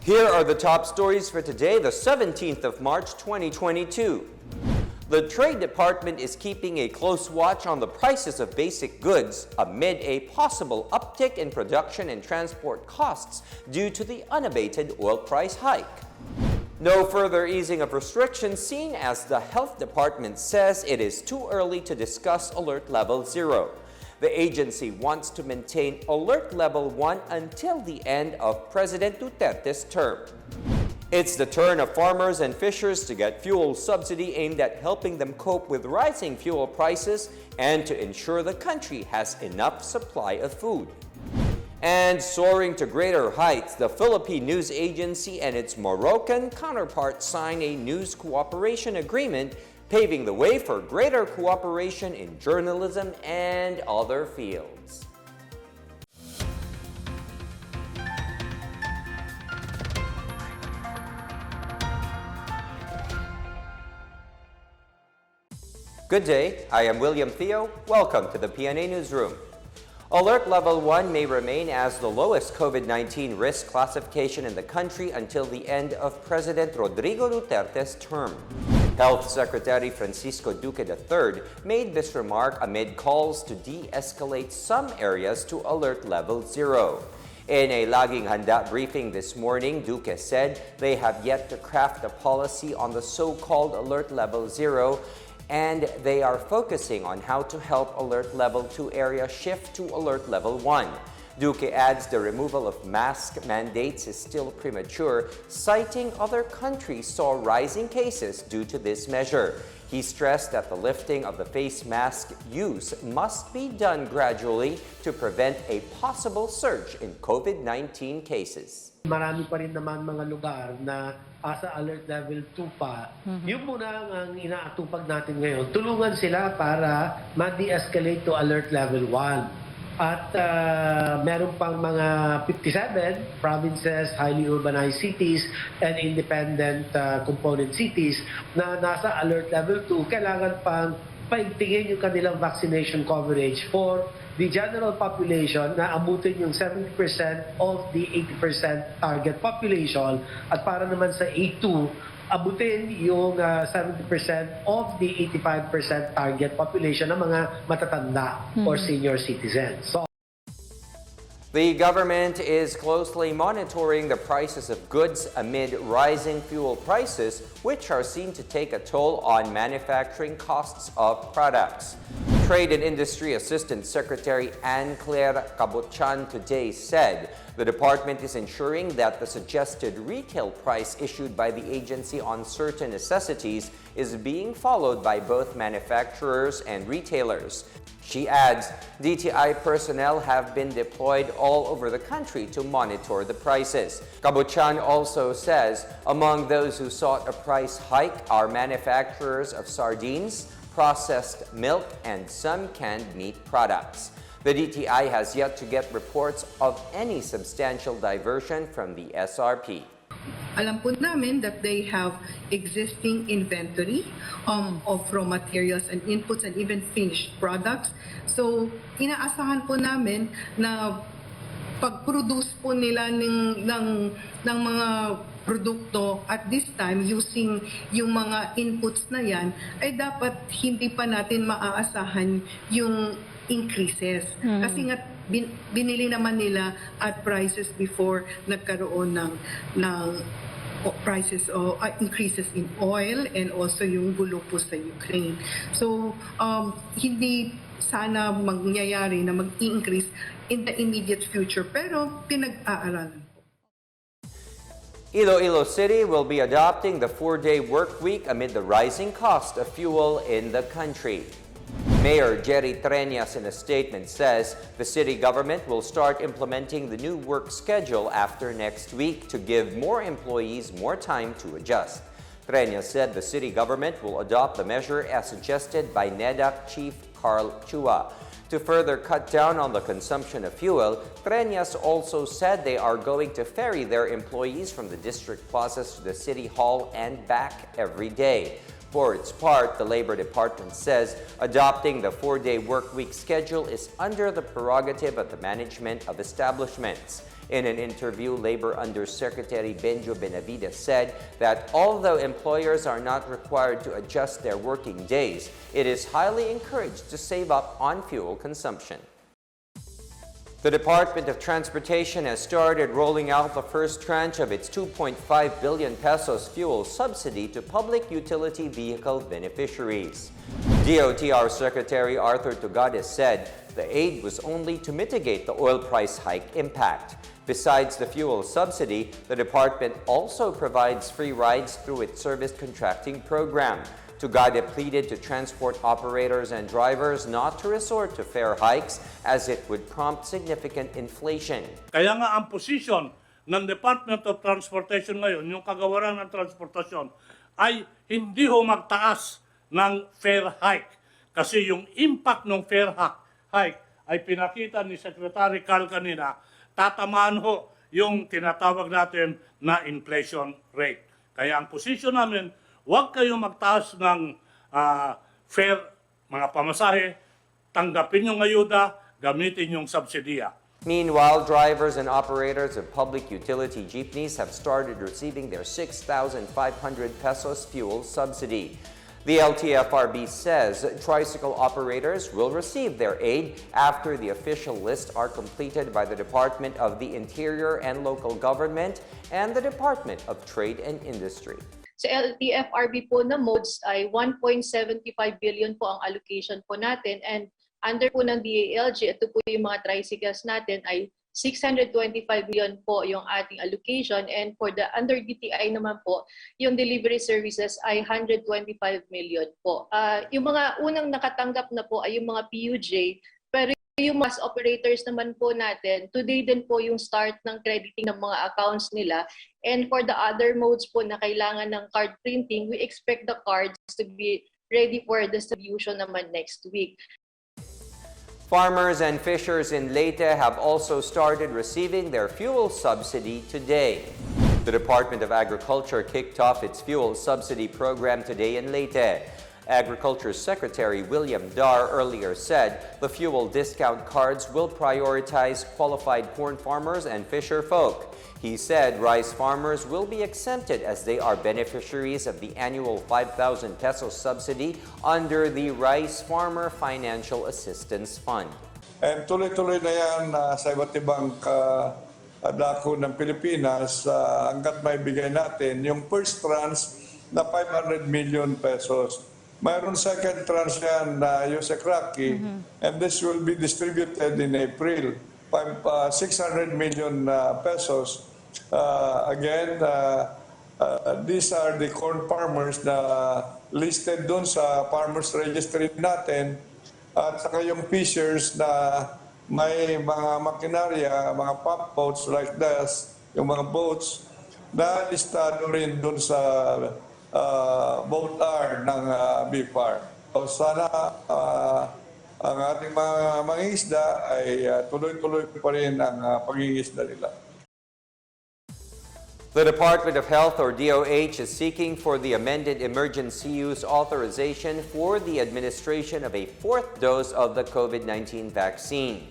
Here are the top stories for today, the 17th of March 2022. The Trade Department is keeping a close watch on the prices of basic goods amid a possible uptick in production and transport costs due to the unabated oil price hike. No further easing of restrictions seen as the Health Department says it is too early to discuss Alert Level 0. The agency wants to maintain Alert Level 1 until the end of President Duterte's term. It's the turn of farmers and fishers to get fuel subsidy aimed at helping them cope with rising fuel prices and to ensure the country has enough supply of food. And soaring to greater heights, the Philippine News Agency and its Moroccan counterpart sign a news cooperation agreement, paving the way for greater cooperation in journalism and other fields. Good day, I am William Theo. Welcome to the PNA Newsroom. Alert Level 1 may remain as the lowest COVID-19 risk classification in the country until the end of President Rodrigo Duterte's term. Health Secretary Francisco Duque III made this remark amid calls to de-escalate some areas to Alert Level 0. In a Laging Handa briefing this morning, Duque said they have yet to craft a policy on the so-called Alert Level 0, and they are focusing on how to help Alert Level 2 area shift to Alert Level 1. Duque adds the removal of mask mandates is still premature, citing other countries saw rising cases due to this measure. He stressed that the lifting of the face mask use must be done gradually to prevent a possible surge in COVID-19 cases. Marami pa rin naman mga lugar na sa alert level 2 pa. Yung muna ang inaatupag natin ngayon. Tulungan sila para ma-de-escalate to alert level 1. At meron pang mga 57 provinces, highly urbanized cities, and independent component cities na nasa alert level 2. Kailangan pang paigtingin yung kanilang vaccination coverage for the general population na abutin yung 70% of the 80% target population, at para naman sa A2, abutin yung 70% of the 85% target population ng mga matatanda or senior citizens. So, the government is closely monitoring the prices of goods amid rising fuel prices, which are seen to take a toll on manufacturing costs of products. Trade and Industry Assistant Secretary Anne-Claire Cabochan today said the department is ensuring that the suggested retail price issued by the agency on certain necessities is being followed by both manufacturers and retailers. She adds, DTI personnel have been deployed all over the country to monitor the prices. Cabochan also says among those who sought a price hike are manufacturers of sardines, processed milk, and some canned meat products. The DTI has yet to get reports of any substantial diversion from the SRP. Alam po namin that they have existing inventory of raw materials and inputs and even finished products. So, inaasahan po namin na pag-produce po nila ng mga produkto at this time using yung mga inputs na yan, ay dapat hindi pa natin maaasahan yung increases. Kasi nga binili naman nila at prices before nagkaroon ng prices o increases in oil and also yung gulo po sa Ukraine. So, hindi sana mangyayari na mag-increase in the immediate future, pero pinag-aaralan. Iloilo City will be adopting the 4-day work week amid the rising cost of fuel in the country. Mayor Jerry Treñas in a statement says the city government will start implementing the new work schedule after next week to give more employees more time to adjust. Treñas said the city government will adopt the measure as suggested by NEDAC Chief Carl Chua. To further cut down on the consumption of fuel, Treñas also said they are going to ferry their employees from the district plazas to the city hall and back every day. For its part, the Labor Department says adopting the 4-day workweek schedule is under the prerogative of the management of establishments. In an interview, Labor Undersecretary Benjo Benavides said that although employers are not required to adjust their working days, it is highly encouraged to save up on fuel consumption. The Department of Transportation has started rolling out the first tranche of its 2.5 billion pesos fuel subsidy to public utility vehicle beneficiaries. DOTR Secretary Arthur Tugades said the aid was only to mitigate the oil price hike impact. Besides the fuel subsidy, the department also provides free rides through its service contracting program. Tugade pleaded to transport operators and drivers not to resort to fare hikes as it would prompt significant inflation. Kaya nga ang posisyon ng Department of Transportation ngayon, yung kagawaran ng transportasyon, ay hindi ho magtaas ng fare hike. Kasi yung impact ng fare hike ay pinakita ni Secretary Carl kanina, tatamaan ho yung tinatawag natin na inflation rate. Kaya ang posisyon namin, huwag kayong magtaas ng fare, mga pamasahe, tanggapin yung ayuda, gamitin yung subsidiya. Meanwhile, drivers and operators of public utility jeepneys have started receiving their 6,500 pesos fuel subsidy. The LTFRB says tricycle operators will receive their aid after the official list are completed by the Department of the Interior and Local Government and the Department of Trade and Industry. Sa LTFRB po na modes ay 1.75 billion po ang allocation po natin, and under po ng DALG, ito po yung mga tricycles natin ay 625 million po yung ating allocation, and for the under DTI naman po, yung delivery services ay 125 million po. Yung mga unang nakatanggap na po ay yung mga PUJ, pero yung mas operators naman po natin, today din po yung start ng crediting ng mga accounts nila. And for the other modes po na kailangan ng card printing, we expect the cards to be ready for distribution naman next week. Farmers and fishers in Leyte have also started receiving their fuel subsidy today. The Department of Agriculture kicked off its fuel subsidy program today in Leyte. Agriculture Secretary William Dar earlier said the fuel discount cards will prioritize qualified corn farmers and fisher folk. He said rice farmers will be exempted as they are beneficiaries of the annual 5,000 pesos subsidy under the Rice Farmer Financial Assistance Fund. And tuloy-tuloy na yan sa iba't ibang dako ng Pilipinas hanggat may bigay natin yung first tranche na 500 million pesos. Mayroon second tranche yan na Yusek Raki, and this will be distributed in April. 600 million pesos. Again, these are the corn farmers na listed doon sa farmers registry natin, at saka yung fishers na may mga makinarya, mga pump boats like this, yung mga boats na listado rin doon sa boat R ng BFAR. So sana ang ating mga mangingisda ay tuloy-tuloy pa rin ang pangingisda nila. The Department of Health, or DOH, is seeking for the amended emergency use authorization for the administration of a 4th dose of the COVID-19 vaccine.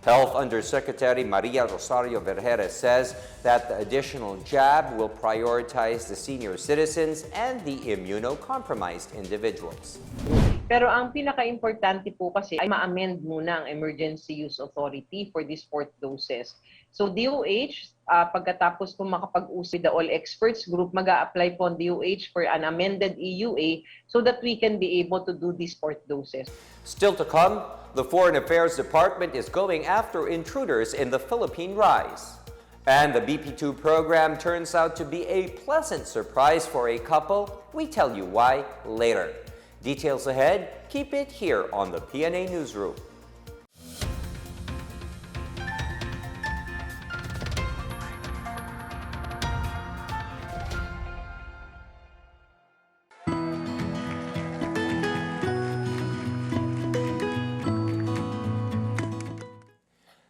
Health Undersecretary Maria Rosario Vergara says that the additional jab will prioritize the senior citizens and the immunocompromised individuals. Pero ang pinaka-importante po kasi ay ma-amend muna ang emergency use authority for these 4th doses. So DOH, pagkatapos po makapag-usap with the all experts group, mag-a-apply po ang DOH for an amended EUA so that we can be able to do these 4th doses. Still to come, the Foreign Affairs Department is going after intruders in the Philippine rise. And the BP2 program turns out to be a pleasant surprise for a couple. We tell you why later. Details ahead, keep it here on the PNA Newsroom.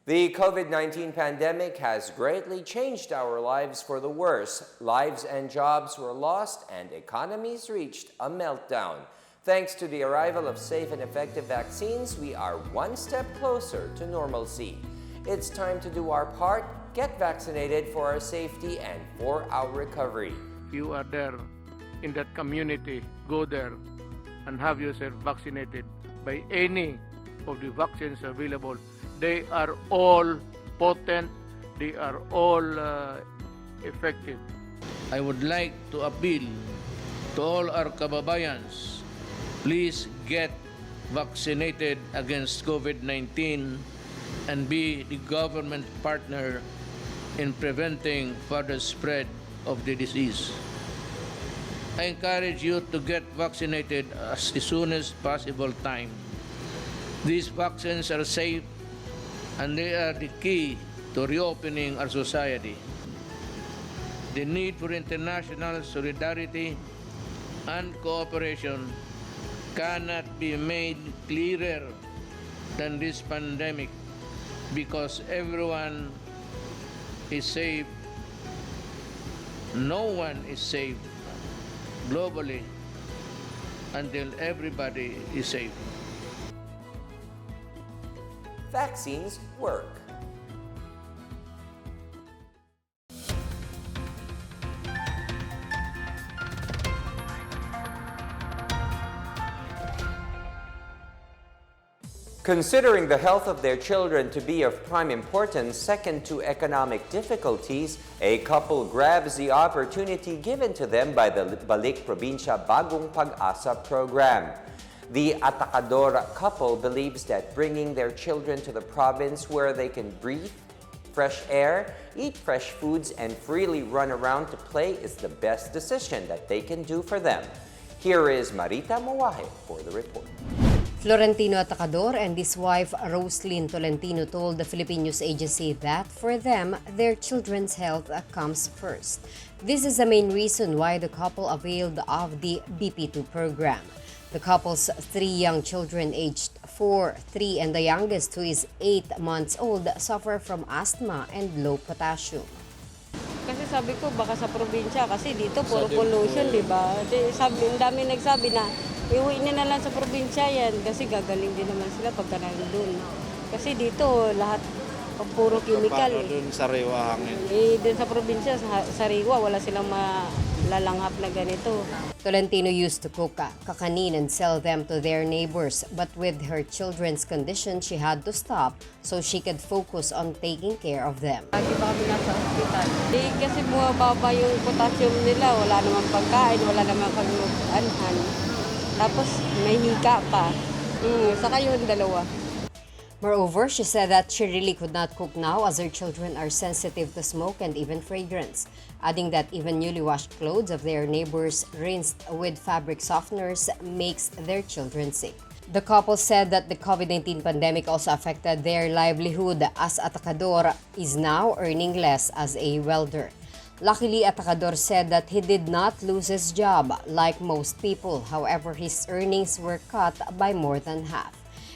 The COVID-19 pandemic has greatly changed our lives for the worse. Lives and jobs were lost and economies reached a meltdown. Thanks to the arrival of safe and effective vaccines, we are one step closer to normalcy. It's time to do our part, get vaccinated for our safety and for our recovery. You are there in that community, go there and have yourself vaccinated by any of the vaccines available. They are all potent, they are all effective. I would like to appeal to all our kababayans, please get vaccinated against COVID-19 and be the government partner in preventing further spread of the disease. I encourage you to get vaccinated as soon as possible time. These vaccines are safe and they are the key to reopening our society. The need for international solidarity and cooperation cannot be made clearer than this pandemic because everyone is safe. No one is safe globally until everybody is safe. Vaccines work. Considering the health of their children to be of prime importance, second to economic difficulties, a couple grabs the opportunity given to them by the Balik Probinsya Bagong Pag-asa program. The Atacador couple believes that bringing their children to the province where they can breathe fresh air, eat fresh foods, and freely run around to play is the best decision that they can do for them. Here is Marita Mawahe for the report. Florentino Atacador and his wife Roslyn Tolentino told the Philippine News Agency that for them, their children's health comes first. This is the main reason why the couple availed of the BP2 program. The couple's 3 young children aged 4, 3, and the youngest, who is 8 months old, suffer from asthma and low potassium. Kasi sabi ko baka sa probinsya kasi dito puro pollution, di ba? Sabi, ang dami nagsabi na iuwi na lang sa probinsya yan kasi gagaling din naman sila pagka nandun. Kasi dito lahat puro chemical. Paano dun sariwa hangin? Dun sa probinsya, sariwa, wala silang malalanghap na ganito. Tolentino used to cook kakanin and sell them to their neighbors, but with her children's condition, she had to stop so she could focus on taking care of them. Lagi pa kami nasa ospital. Kasi bumababa yung potassium nila, wala namang pagkain, wala namang kagluanhan. Tapos may hika pa. Saka yung dalawa. Moreover, she said that she really could not cook now as her children are sensitive to smoke and even fragrance, adding that even newly washed clothes of their neighbors rinsed with fabric softeners makes their children sick. The couple said that the COVID-19 pandemic also affected their livelihood as Atacador is now earning less as a welder. Luckily, Atacador said that he did not lose his job like most people. However, his earnings were cut by more than half.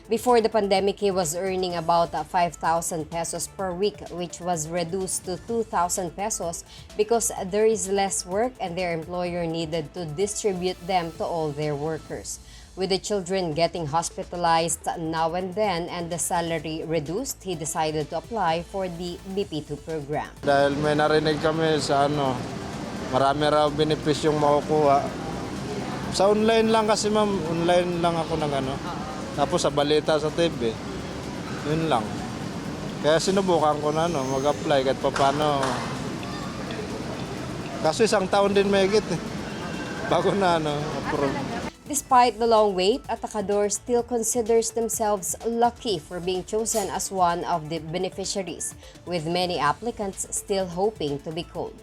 Before the pandemic, he was earning about 5,000 pesos per week, which was reduced to 2,000 pesos because there is less work and their employer needed to distribute them to all their workers. With the children getting hospitalized now and then and the salary reduced, he decided to apply for the BP2 program. Dahil may narinig kami sa marami raw benepisyong makukuha. Sa online lang kasi ma'am, online lang ako Tapos sa balita sa TV, yun lang. Kaya sinubukan ko na mag-apply kahit paano. Kaso 1 taon din mahigit bago na approve. Despite the long wait, Atacador still considers themselves lucky for being chosen as one of the beneficiaries, with many applicants still hoping to be called.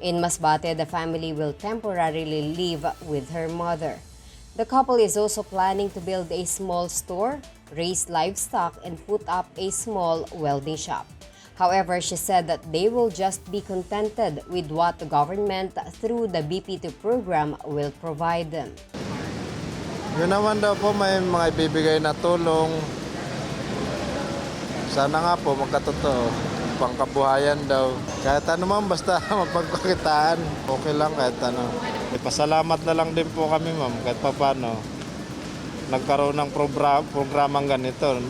In Masbate, the family will temporarily live with her mother. The couple is also planning to build a small store, raise livestock, and put up a small welding shop. However, she said that they will just be contented with what the government through the BP2 program will provide them. Yun naman daw po may mga ibibigay na tulong Sana nga po magkatotoo. Pangkabuhayan daw. Kahit ano ma'am, basta mapagkakitaan. Okay lang kahit ano. Pasalamat na lang din po kami ma'am, kahit paano. Nagkaroon ng programang ganito.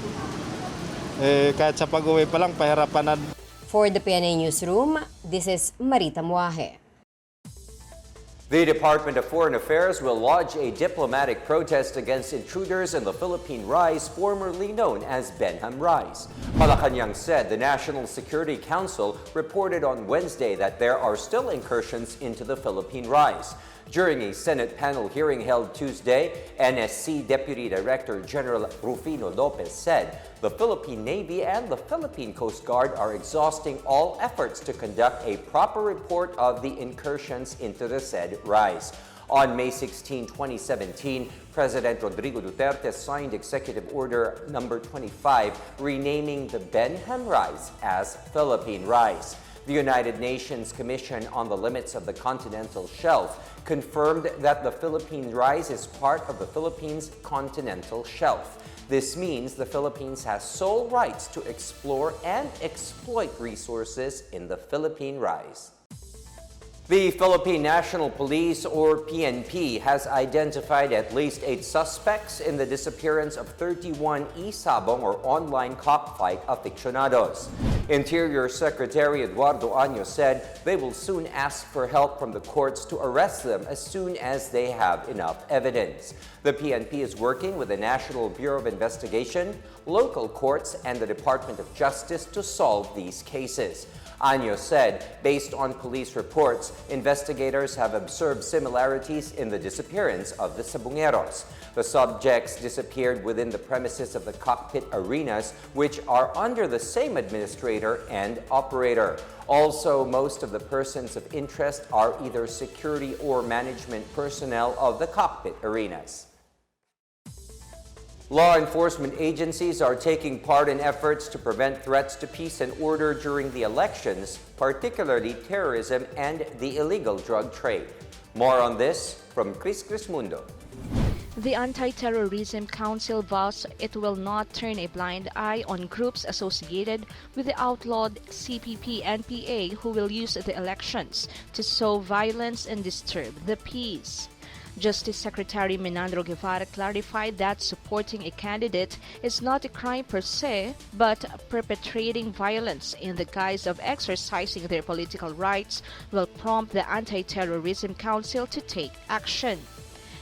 Kahit sa pag-uwi pa lang, pahirapan na. For the PNA Newsroom, this is Marita Muaje. The Department of Foreign Affairs will lodge a diplomatic protest against intruders in the Philippine rice, formerly known as Benham rice. Malacanang said the National Security Council reported on Wednesday that there are still incursions into the Philippine rice. During a Senate panel hearing held Tuesday, NSC Deputy Director General Rufino Lopez said the Philippine Navy and the Philippine Coast Guard are exhausting all efforts to conduct a proper report of the incursions into the said rice. On May 16, 2017, President Rodrigo Duterte signed Executive Order Number 25 renaming the Benham rice as Philippine rice. The United Nations Commission on the Limits of the Continental Shelf confirmed that the Philippine rice is part of the Philippines' continental shelf. This means the Philippines has sole rights to explore and exploit resources in the Philippine rice. The Philippine National Police, or PNP, has identified at least 8 suspects in the disappearance of 31 e-sabong or online cockfight aficionados. Interior Secretary Eduardo Año said they will soon ask for help from the courts to arrest them as soon as they have enough evidence. The PNP is working with the National Bureau of Investigation, local courts, and the Department of Justice to solve these cases. Año said, based on police reports, investigators have observed similarities in the disappearance of the sabongeros. The subjects disappeared within the premises of the cockpit arenas, which are under the same administrator and operator. Also, most of the persons of interest are either security or management personnel of the cockpit arenas. Law enforcement agencies are taking part in efforts to prevent threats to peace and order during the elections, particularly terrorism and the illegal drug trade. More on this from Chris Mundo. The Anti-Terrorism Council vows it will not turn a blind eye on groups associated with the outlawed CPP-NPA who will use the elections to sow violence and disturb the peace. Justice Secretary Menandro Guevara clarified that supporting a candidate is not a crime per se, but perpetrating violence in the guise of exercising their political rights will prompt the Anti-Terrorism Council to take action.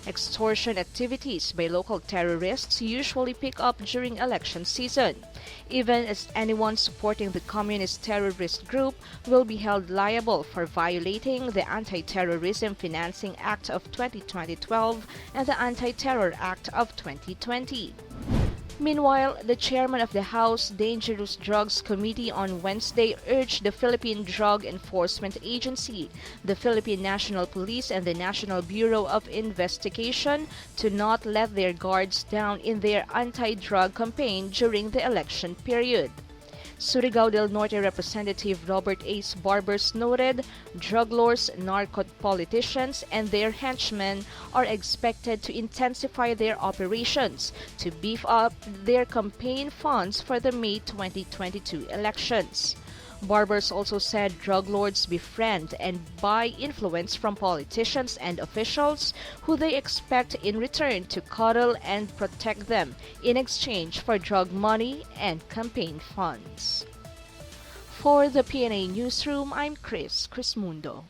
Extortion activities by local terrorists usually pick up during election season, even as anyone supporting the communist terrorist group will be held liable for violating the Anti-Terrorism Financing Act of 2012 and the Anti-Terror Act of 2020. Meanwhile, the chairman of the House Dangerous Drugs Committee on Wednesday urged the Philippine Drug Enforcement Agency, the Philippine National Police, and the National Bureau of Investigation to not let their guards down in their anti-drug campaign during the election period. Surigao del Norte Representative Robert Ace Barbers noted drug lords, narco-politicians, and their henchmen are expected to intensify their operations to beef up their campaign funds for the May 2022 elections. Barbers also said drug lords befriend and buy influence from politicians and officials who they expect in return to coddle and protect them in exchange for drug money and campaign funds. For the PNA Newsroom, I'm Chris Mundo.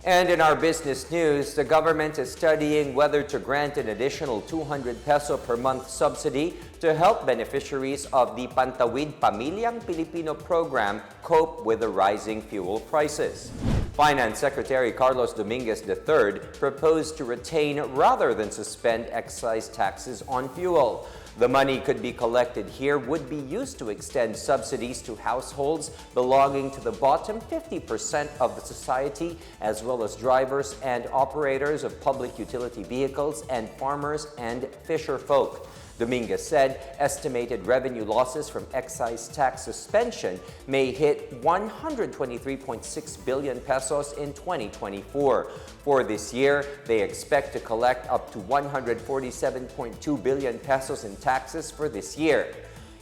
And in our business news, the government is studying whether to grant an additional 200 peso per month subsidy to help beneficiaries of the Pantawid Pamilyang Pilipino program cope with the rising fuel prices. Finance Secretary Carlos Dominguez III proposed to retain rather than suspend excise taxes on fuel. The money could be collected here would be used to extend subsidies to households belonging to the bottom 50% of the society, as well as drivers and operators of public utility vehicles and farmers and fisherfolk. Dominguez said estimated revenue losses from excise tax suspension may hit 123.6 billion pesos in 2024. For this year, they expect to collect up to 147.2 billion pesos in taxes for this year.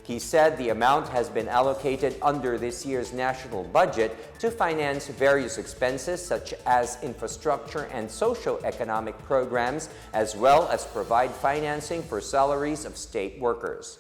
He said the amount has been allocated under this year's national budget to finance various expenses such as infrastructure and socio-economic programs, as well as provide financing for salaries of state workers.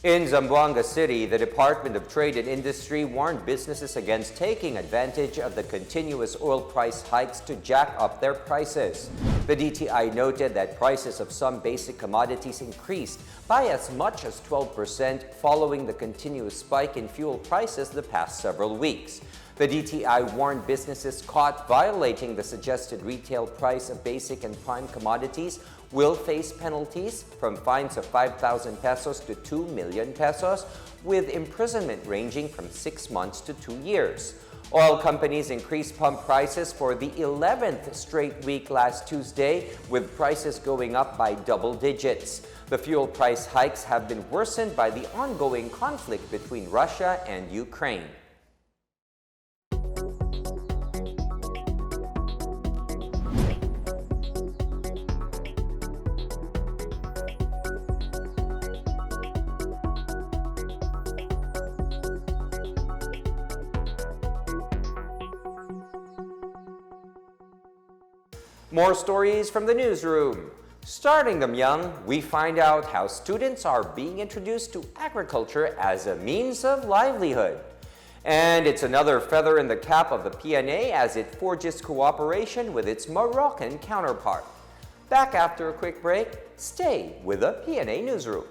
In Zamboanga City, the Department of Trade and Industry warned businesses against taking advantage of the continuous oil price hikes to jack up their prices. The DTI noted that prices of some basic commodities increased by as much as 12% following the continuous spike in fuel prices the past several weeks. The DTI warned businesses caught violating the suggested retail price of basic and prime commodities will face penalties from fines of 5,000 pesos to 2 million pesos, with imprisonment ranging from 6 months to 2 years. Oil companies increased pump prices for the 11th straight week last Tuesday, with prices going up by double digits. The fuel price hikes have been worsened by the ongoing conflict between Russia and Ukraine. More stories from the newsroom. Starting them young, we find out how students are being introduced to agriculture as a means of livelihood. And it's another feather in the cap of the PNA as it forges cooperation with its Moroccan counterpart. Back after a quick break, stay with the PNA Newsroom.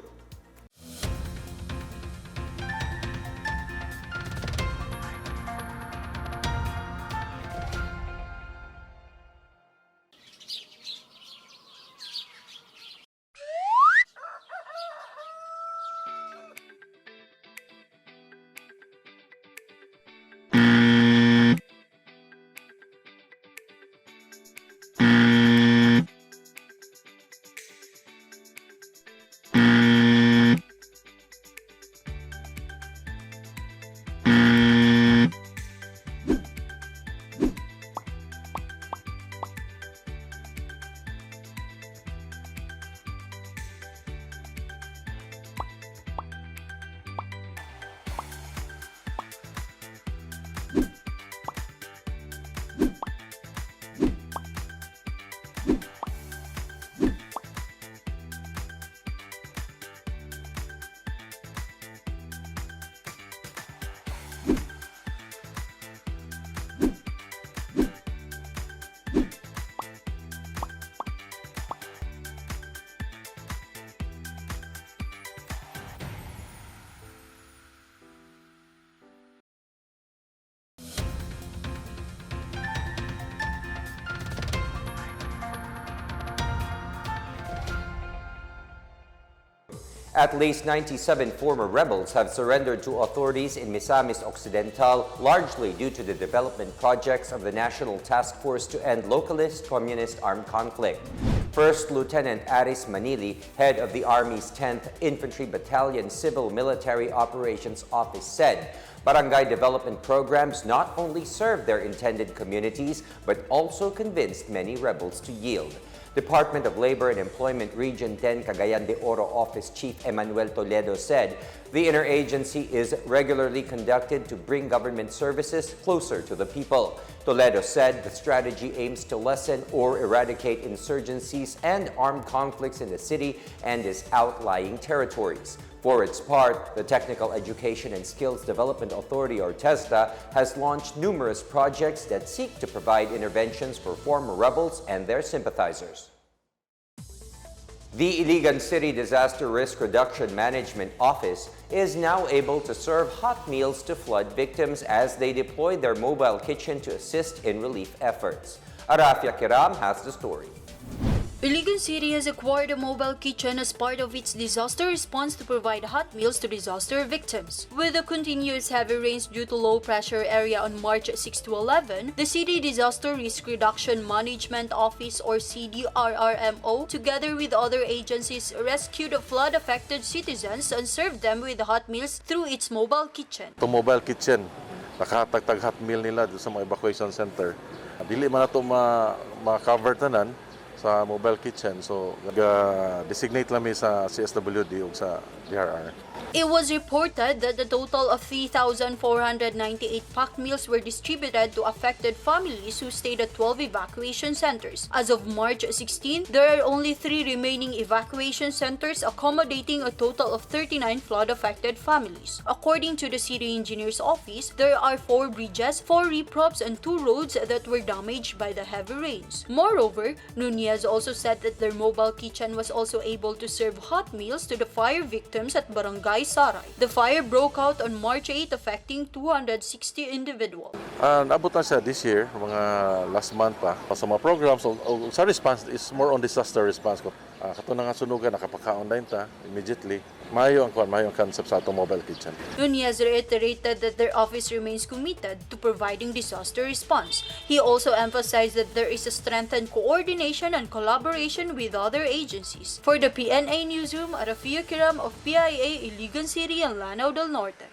At least 97 former rebels have surrendered to authorities in Misamis Occidental, largely due to the development projects of the National Task Force to End Localist Communist Armed Conflict. First Lieutenant Aris Manili, head of the Army's 10th Infantry Battalion Civil Military Operations Office, said, barangay development programs not only served their intended communities, but also convinced many rebels to yield. Department of Labor and Employment Region 10 Cagayan de Oro Office Chief Emmanuel Toledo said the interagency is regularly conducted to bring government services closer to the people. Toledo said the strategy aims to lessen or eradicate insurgencies and armed conflicts in the city and its outlying territories. For its part, the Technical Education and Skills Development Authority, or TESDA, has launched numerous projects that seek to provide interventions for former rebels and their sympathizers. The Iligan City Disaster Risk Reduction Management Office is now able to serve hot meals to flood victims as they deploy their mobile kitchen to assist in relief efforts. Arafia Kiram has the story. Iligan City has acquired a mobile kitchen as part of its disaster response to provide hot meals to disaster victims. With the continuous heavy rains due to low pressure area on March 6 to 11, the City Disaster Risk Reduction Management Office, or CDRRMO, together with other agencies, rescued flood-affected citizens and served them with hot meals through its mobile kitchen. Itong mobile kitchen, nakahatag hot meal nila sa mga evacuation center. Dili man na ito ma-cover tanan. sa mobile kitchen. So, designate lang mi sa CSWD o sa DRR. It was reported that a total of 3,498 packed meals were distributed to affected families who stayed at 12 evacuation centers. As of March 16, there are only 3 remaining evacuation centers accommodating a total of 39 flood-affected families. According to the City Engineer's Office, there are 4 bridges, 4 reprops, and 2 roads that were damaged by the heavy rains. Moreover, Nunez also said that their mobile kitchen was also able to serve hot meals to the fire victims at Barangay Saray. The fire broke out on March 8, affecting 260 individuals. Naabot na siya this year, mga last month pa. Sa mga programs, sa response is more on disaster response. Kato na nga sunugan, nakapaka-online ta immediately. Mayo ang concept sa atong mobile kitchen. Nunez reiterated that their office remains committed to providing disaster response. He also emphasized that there is a strengthened coordination and collaboration with other agencies. For the PNA Newsroom, Arafia Kiram of PIA Iligan City and Lanao del Norte.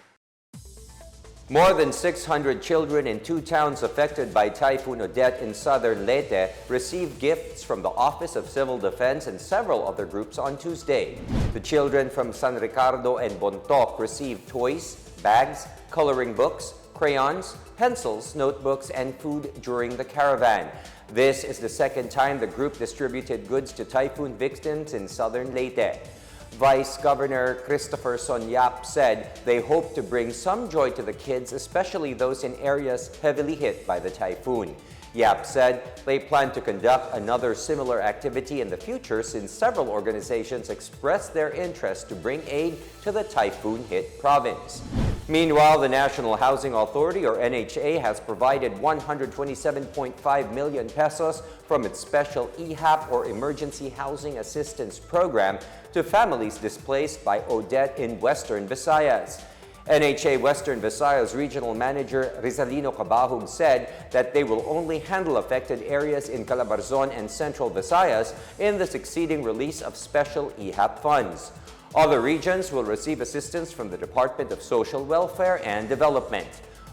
More than 600 children in 2 towns affected by Typhoon Odette in southern Leyte received gifts from the Office of Civil Defense and several other groups on Tuesday. The children from San Ricardo and Bontoc received toys, bags, coloring books, crayons, pencils, notebooks, and food during the caravan. This is the second time the group distributed goods to typhoon victims in southern Leyte. Vice Governor Christopher Sonyap said they hope to bring some joy to the kids, especially those in areas heavily hit by the typhoon. Yap said they plan to conduct another similar activity in the future since several organizations expressed their interest to bring aid to the typhoon-hit province. Meanwhile, the National Housing Authority, or NHA, has provided 127.5 million pesos from its special EHAP, or Emergency Housing Assistance Program, to families displaced by Odette in Western Visayas. NHA Western Visayas Regional Manager Rizalino Cabahug said that they will only handle affected areas in Calabarzon and Central Visayas in the succeeding release of special EHAP funds. Other regions will receive assistance from the Department of Social Welfare and Development.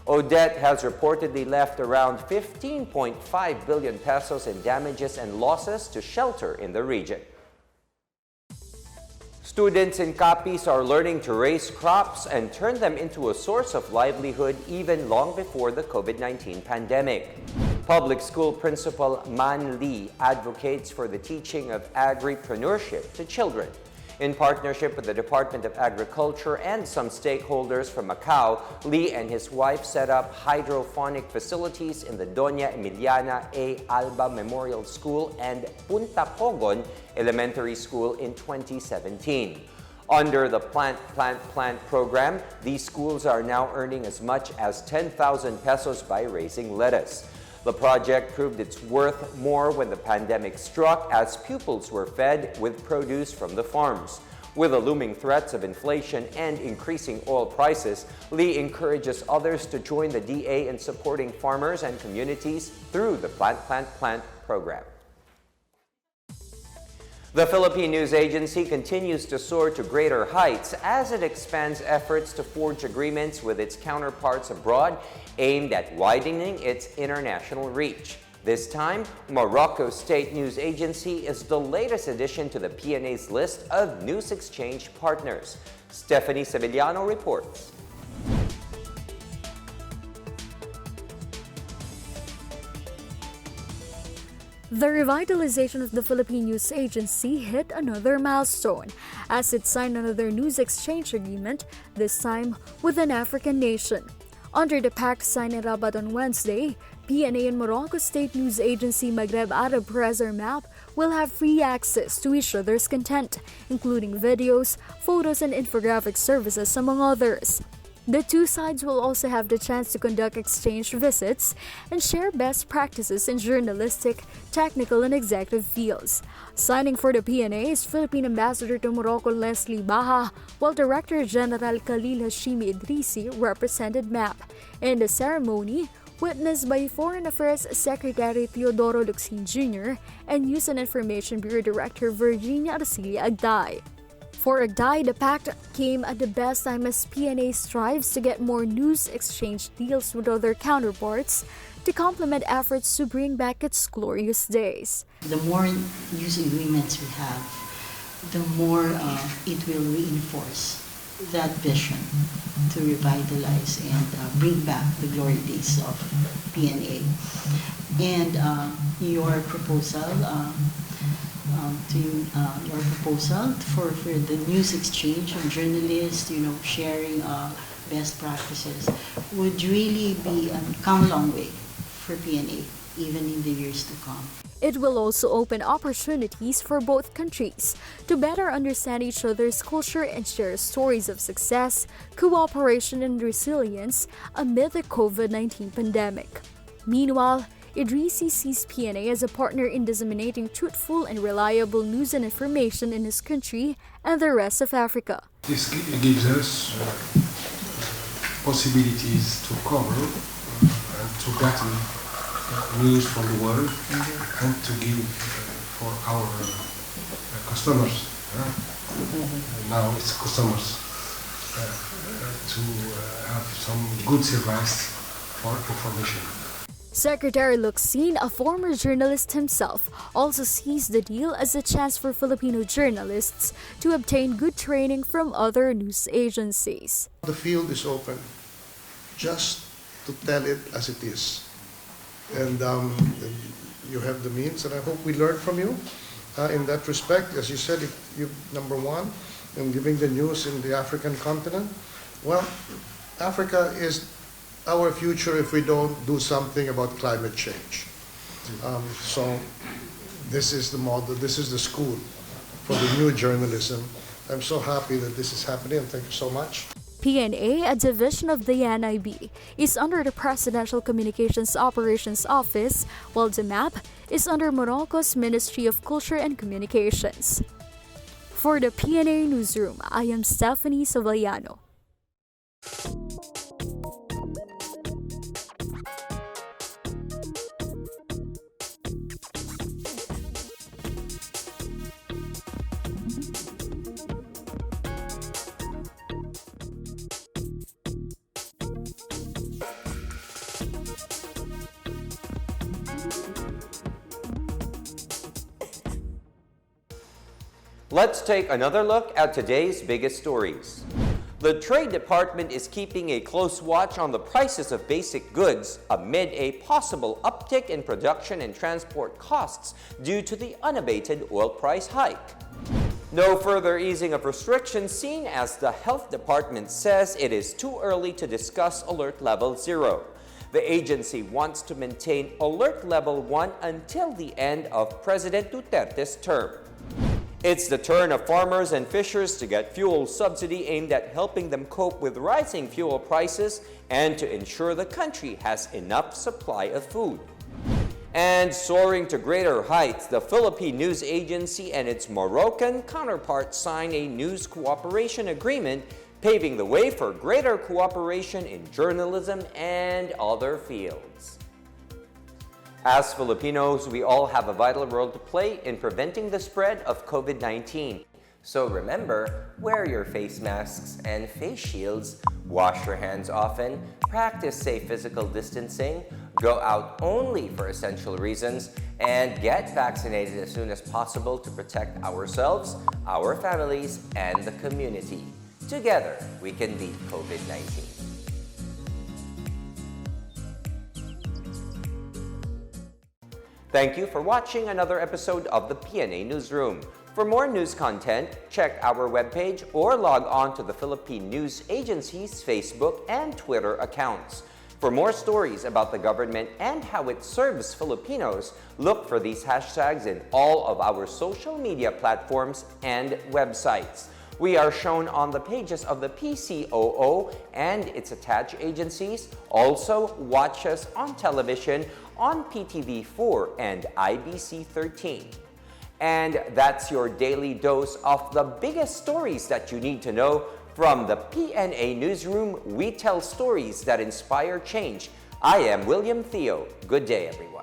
Odette has reportedly left around 15.5 billion pesos in damages and losses to shelter in the region. Students in Capiz are learning to raise crops and turn them into a source of livelihood even long before the COVID-19 pandemic. Public school principal Man Lee advocates for the teaching of agripreneurship to children. In partnership with the Department of Agriculture and some stakeholders from Macau, Lee and his wife set up hydroponic facilities in the Doña Emiliana A. Alba Memorial School and Punta Pogon Elementary School in 2017. Under the Plant program, these schools are now earning as much as 10,000 pesos by raising lettuce. The project proved its worth more when the pandemic struck, as pupils were fed with produce from the farms. With the looming threats of inflation and increasing oil prices, Lee encourages others to join the DA in supporting farmers and communities through the Plant program. The Philippine News Agency continues to soar to greater heights as it expands efforts to forge agreements with its counterparts abroad aimed at widening its international reach. This time, Morocco State News Agency is the latest addition to the PNA's list of news exchange partners. Stephanie Sevillano reports. The revitalization of the Philippine News Agency hit another milestone as it signed another news exchange agreement, this time with an African nation. Under the pact signed in Rabat on Wednesday, PNA and Morocco State News Agency Maghreb Arab Press or MAP will have free access to each other's content, including videos, photos, and infographic services, among others. The two sides will also have the chance to conduct exchange visits and share best practices in journalistic, technical, and executive fields. Signing for the PNA is Philippine Ambassador to Morocco Leslie Baha, while Director General Khalil Hashimi Idrisi represented MAP. In the ceremony, witnessed by Foreign Affairs Secretary Teodoro Luxin Jr. and News and Information Bureau Director Virginia Arcilia Agday. For Agday, the pact came at the best time as PNA strives to get more news exchange deals with other counterparts to complement efforts to bring back its glorious days. The more news agreements we have, the more it will reinforce that vision to revitalize and bring back the glory days of PNA. And your proposal for the news exchange of journalists, sharing best practices would really come a long way for PNA, even in the years to come. It will also open opportunities for both countries to better understand each other's culture and share stories of success, cooperation, and resilience amid the COVID-19 pandemic. Meanwhile, Idrisi sees PNA as a partner in disseminating truthful and reliable news and information in his country and the rest of Africa. This gives us possibilities to cover and to gather news from the world and to give for our customers. Now it's customers to have some good service for information. Secretary Luxin, a former journalist himself, also sees the deal as a chance for Filipino journalists to obtain good training from other news agencies. The field is open just to tell it as it is. And you have the means, and I hope we learn from you in that respect. As you said, you number one in giving the news in the African continent. Well, Africa is our future if we don't do something about climate change. So this is the model, this is the school for the new journalism. I'm so happy that this is happening, and thank you so much. PNA, a division of the NIB, is under the Presidential Communications Operations Office, while the MAP is under Morocco's Ministry of Culture and Communications. For the PNA Newsroom, I am Stephanie Savallano. Let's take another look at today's biggest stories. The Trade Department is keeping a close watch on the prices of basic goods amid a possible uptick in production and transport costs due to the unabated oil price hike. No further easing of restrictions seen as the Health Department says it is too early to discuss Alert Level 0. The agency wants to maintain Alert Level 1 until the end of President Duterte's term. It's the turn of farmers and fishers to get fuel subsidy aimed at helping them cope with rising fuel prices and to ensure the country has enough supply of food. And soaring to greater heights, the Philippine News Agency and its Moroccan counterpart signed a news cooperation agreement, paving the way for greater cooperation in journalism and other fields. As Filipinos, we all have a vital role to play in preventing the spread of COVID-19. So remember, wear your face masks and face shields, wash your hands often, practice safe physical distancing, go out only for essential reasons, and get vaccinated as soon as possible to protect ourselves, our families, and the community. Together, we can beat COVID-19. Thank you for watching another episode of the PNA Newsroom. For more news content, check our webpage or log on to the Philippine News Agency's Facebook and Twitter accounts. For more stories about the government and how it serves Filipinos, look for these hashtags in all of our social media platforms and websites. We are shown on the pages of the PCOO and its attached agencies. Also, watch us on television on PTV4 and IBC 13. And that's your daily dose of the biggest stories that you need to know from the PNA Newsroom. We tell stories that inspire change. I am William Theo. Good day, everyone.